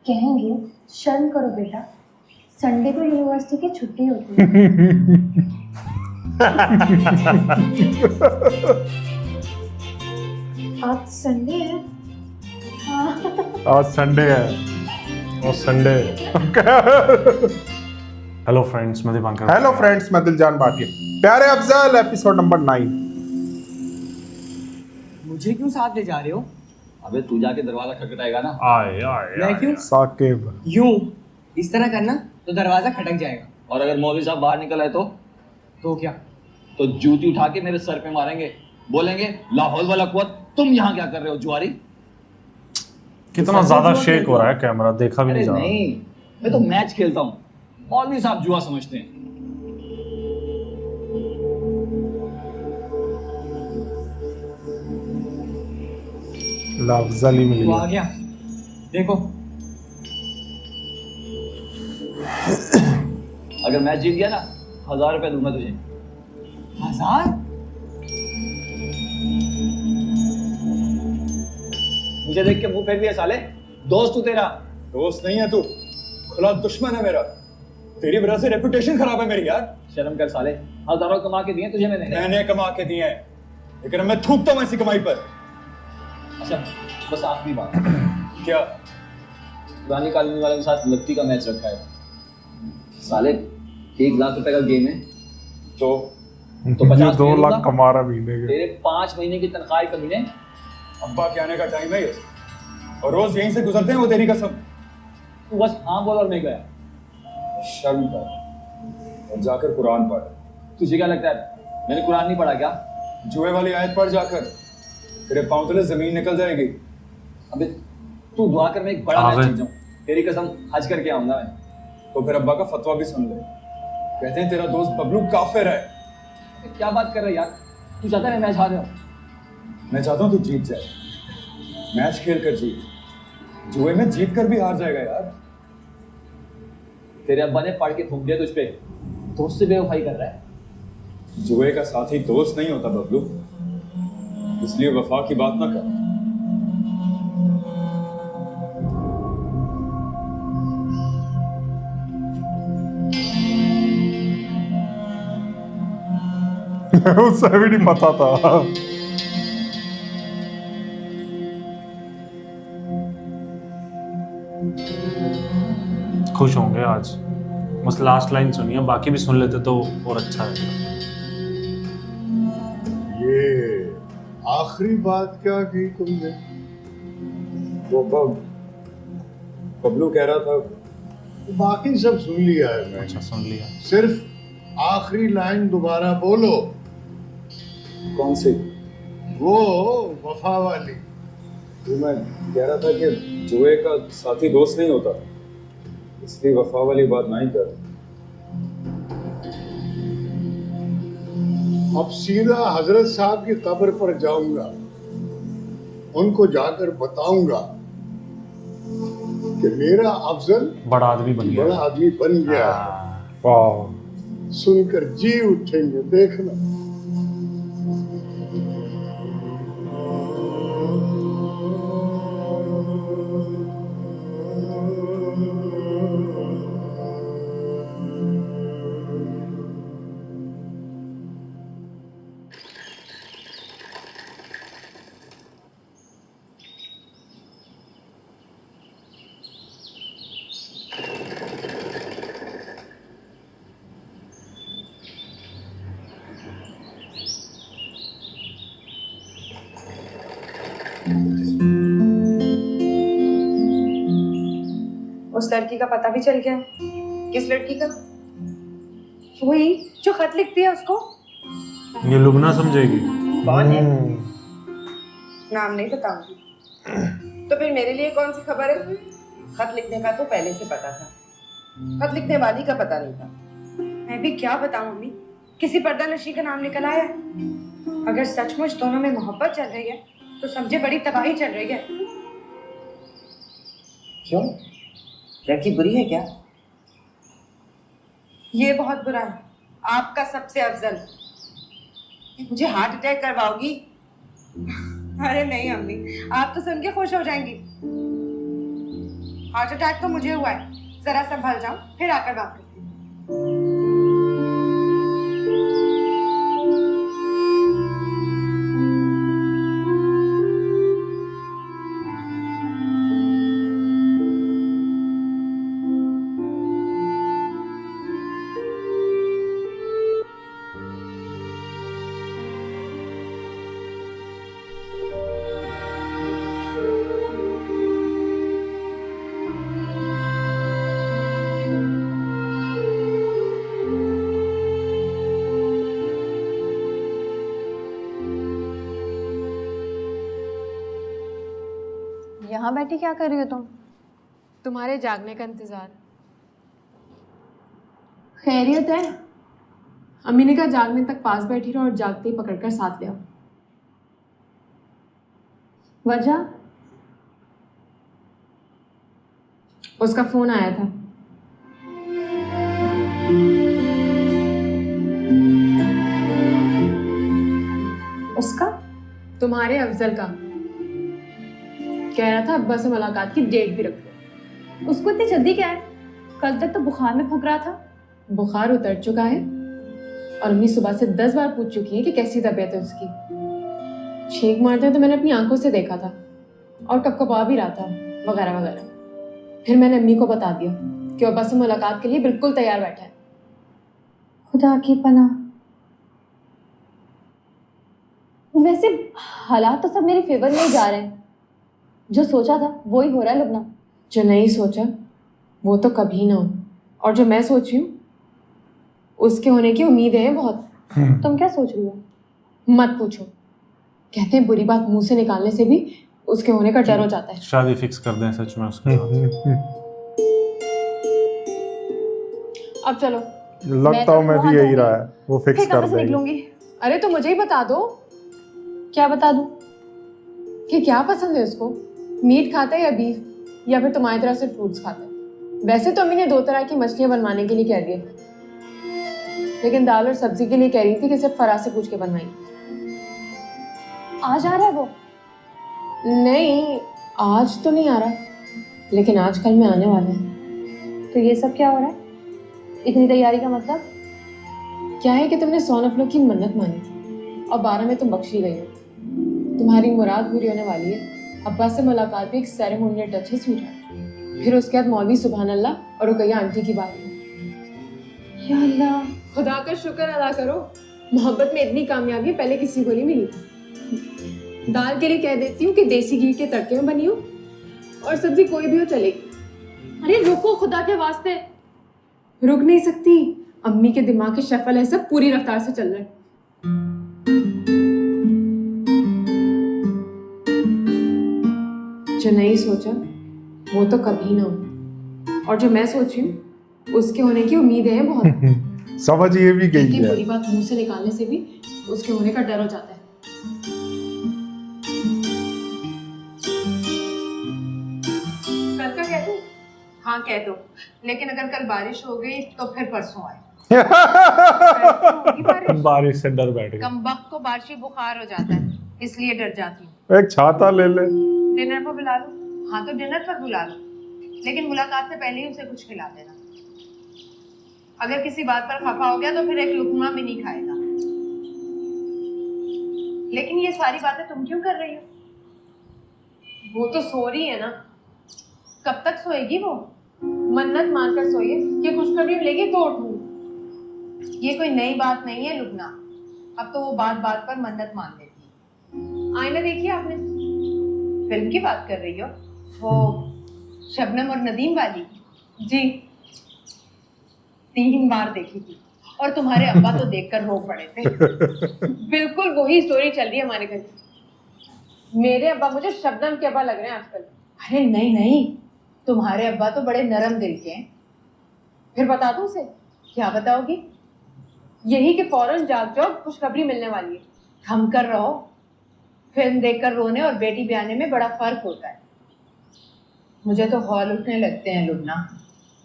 कहेंगे शर्म करो बेटा, संडे को यूनिवर्सिटी की छुट्टी होती है। आज संडे है। आज संडे है और संडे। हेलो फ्रेंड्स, मैं दीपांकर। हेलो फ्रेंड्स, मैं दिलजान भाटिया। प्यारे अफजल, एपिसोड नंबर 9। मुझे क्यों साथ ले जा रहे हो? अबे तू जाके दरवाजा खटखटाएगा ना। आए आए मैं क्यों? साकिब, यूं इस तरह करना तो दरवाजा खटक जाएगा। और अगर मौलवी साहब बाहर निकल आए तो क्या? तो जूती उठा के मेरे सर पे मारेंगे, बोलेंगे लाहौल वाला कुवत, तुम यहाँ क्या कर रहे हो जुआरी। कितना ज्यादा शेक हो रहा है कैमरा, देखा भी नहीं अरे जा रहा। नहीं, मैं तो मैच खेलता हूँ, मौलवी साहब जुआ समझते हैं। अफजल ही मिल वो आ गया। गया, देखो। अगर मैच जीत गया ना, 1000 रुपए दूंगा तुझे। 1000? मुझे देख के मुंह फेर दिया साले। दोस्त तू तेरा। दोस्त नहीं है तू, खुला दुश्मन है मेरा। तेरी वजह से रेपुटेशन खराब है मेरी यार। शर्म कर साले, हजारों कमा के दिए तुझे मैंने। मैंने कमा के दिए हैं, लेकिन अब मैं थूकता हूं ऐसी कमाई पर। अच्छा बस आखिरी बात, क्या? पुरानी कॉलोनी वालों के साथ लगती का मैच रखा है साले। 1 लाख रुपए का गेम है तो तो 50 2 दूंगा। लाख कमा रहा महीने के। तेरे 5 महीने की तनख्वाह कमी ने। अब्बा के आने का टाइम है ये, और रोज यहीं से गुजरते हैं वो, तेरी कसम। तू बस हाँ बोल और मैं गया। शर्म कर और जाकर कुरान पढ़। तुझे क्या लगता है मैंने कुरान नहीं पढ़ा क्या? जुए वाली आयत पढ़ जाकर, तेरे पांव तले जमीन निकल जाएगी। अबे तू दुआ कर, मैं एक बड़ा मैच जीत जाऊं। तेरी कसम हज करके आऊंगा मैं। तो फिर अब्बा का फतवा भी सुन ले। कहते हैं तेरा दोस्त बबलू काफिर है। क्या बात कर रहा है यार, तू चाहता है मैं मैच हार जाऊं? मैं चाहता हूं तू जीत जाए, मैच खेल कर जीत। जुए में जीत कर भी हार जाएगा यार। तेरे अब्बा ने पढ़ के थूक दिया तुझ पे, दोस्त से बेवफाई कर रहा है। जुए का साथी दोस्त नहीं होता बबलू, इसलिए वफा की बात ना कर। उसे भी नहीं पता था। खुश होंगे आज, बस लास्ट लाइन सुनिए, बाकी भी सुन लेते तो और अच्छा रहता। ये आखिरी बात क्या की तुमने? वो बबलू कह रहा था, बाकी सब सुन लिया है मैंने, अच्छा सुन लिया। सिर्फ आखिरी लाइन दोबारा बोलो। कौन सी? वो वफा वाली। वो मैं कह रहा था कि जुए का साथी दोस्त नहीं होता, इसलिए वफा वाली बात नहीं कर। अब सीधा हजरत साहब की कब्र पर जाऊंगा, उनको जाकर बताऊंगा कि मेरा अफजल बड़ा आदमी बन बड़ा गया। आदमी बन गया है। हाँ। वाह, सुनकर जी उठेंगे, देखना। उस लड़की का पता भी चल गया। किस लड़की का? वही जो खत लिखती है उसको। ये लुबना समझेगी। कौन है? नाम नहीं बताऊंगी। तो फिर मेरे लिए कौन सी खबर है? खत लिखने का तो पहले से पता था, खत लिखने वाली का पता नहीं था। मैं भी क्या बताऊं मम्मी, किसी पर्दा नशी का नाम निकल आया है। अगर सचमुच दोनों में मोहब्बत चल रही है तो समझे बड़ी तबाही चल रही है। क्यों? लड़की बुरी है क्या? ये बहुत बुरा है। आपका सबसे अफजल। मुझे हार्ट अटैक करवाओगी? अरे नहीं अम्मी, आप तो सुन के खुश हो जाएंगी। हार्ट अटैक तो मुझे हुआ है, जरा संभल जाऊं फिर आकर बात करती हूँ। यहाँ बैठी क्या कर रही हो तुम? तुम्हारे जागने का इंतजार। खैरियत है? अम्मी ने कहा जागने तक पास बैठी रहो और जागते ही पकड़कर साथ ले आओ। वजह? उसका फोन आया था। उसका? तुम्हारे अफजल का। कह रहा था अब्बा से मुलाकात की डेट भी रख लो। उसको इतनी जल्दी क्या है? कल तक तो बुखार में फूक रहा था। बुखार उतर चुका है और अम्मी सुबह से 10 बार पूछ चुकी है कि कैसी तबीयत है उसकी। छींक मारते तो मैंने अपनी आंखों से देखा था और कपकपा भी रहा था वगैरह वगैरह। फिर मैंने अम्मी को बता दिया कि अब्बा से मुलाकात के लिए बिल्कुल तैयार बैठा है। खुदा की पनाह। वैसे हालात तो सब मेरे फेवर में ही जा रहे हैं। जो सोचा था वो ही हो रहा है लुबना। जो नहीं सोचा वो तो कभी ना हो, और जो मैं सोच रही हूँ उसके होने की उम्मीदें हैं बहुत। तुम क्या सोच रही हो? मत पूछो। कहते हैं बुरी बात मुंह से निकालने से भी उसके होने का डर हो जाता है। शादी फिक्स कर दें सच में उसके साथ। अब चलो। लगता है मैं भी यही रहा है, वो फिक्स फिर कहाँ कर से देंगे। निकलूंगी? अरे तो मुझे ही बता दो क्या बता दूं? कि क्या पसंद है उसको, मीट खाता है या बीफ, या फिर तुम्हारी तरह सिर्फ फ्रूट्स खाता है। वैसे तो अम्मी ने 2 तरह की मछलियां बनवाने के लिए कह दिया, लेकिन दाल और सब्जी के लिए कह रही थी कि सिर्फ फराज से पूछ के बनवाई। आज आ रहा है वो? नहीं आज तो नहीं आ रहा, लेकिन आजकल में आने वाला है। तो ये सब क्या हो रहा है? इतनी तैयारी का मतलब? क्या है कि तुमने 100 नफलों की मन्नत मानी थी और 12 में तुम बख्शी गई हो। तुम्हारी मुराद पूरी होने वाली है। अब्बा से मुलाकात भी एक सेरेमोनियल टच ही सूट है। फिर उसके बाद मौलवी सुभान अल्लाह और रुकैया आंटी की बारी है। या अल्लाह, खुदा का शुक्र अदा करो, मोहब्बत में इतनी कामयाबी पहले किसी को नहीं मिली। दाल के लिए कह देती हूँ कि देसी घी के तड़के में बनी हो, और सब्जी कोई भी हो चलेगी। अरे रुको खुदा के वास्ते। रुक नहीं सकती, अम्मी के दिमाग के शफल है सब पूरी रफ्तार से चल रहे हैं। जो नहीं सोचा वो तो कभी ना हो, और जो मैं सोच रही हूँ उसके होने की उम्मीदें हैं बहुत। समझ ये भी गई कि है। बुरी बात मुंह से निकालने से भी उसके होने का डर हो जाता है। कल का कह दूं? हाँ कह दो, लेकिन अगर कल बारिश हो गई तो फिर परसों आए। बारिश से डर बैठ गया। कमबख्त को बारिशी बुखार हो जाता है, इसलिए डर जाती हूँ। एक छाता ले ले। डिनर पर बुला लो। हाँ तो डिनर पर बुला लो, लेकिन मुलाकात से पहले ही उसे कुछ खिला देना। अगर किसी बात पर खफा हो गया तो फिर एक लुकमा भी नहीं खाएगा। लेकिन ये सारी बातें तुम क्यों कर रही हो? वो तो सो रही है ना। कब तक सोएगी वो? मन्नत मारकर सोइए कि खुशखबरी मिलेगी तो उठूं। ये कोई नई बात नहीं है लुबना, अब तो वो बात बात पर मन्नत मान लेती है। आईना देखिए आपने? फिल्म की बात कर रही हो? वो शबनम और नदीम वाली? जी 3 बार देखी थी, और तुम्हारे अब्बा तो देखकर रो पड़े थे। बिल्कुल वही स्टोरी चल रही है हमारे घर की। मेरे अब्बा मुझे शबनम के अब्बा लग रहे हैं आजकल। अरे नहीं नहीं, तुम्हारे अब्बा तो बड़े नरम दिल के हैं। फिर बता दूं उसे? क्या बताओगी? यही कि फौरन जाग जाओ, खुशखबरी मिलने वाली है। थम कर रहो, फिल्म देखकर रोने और बेटी ब्याने में बड़ा फर्क होता है। मुझे तो हौल उठने लगते हैं लुबना।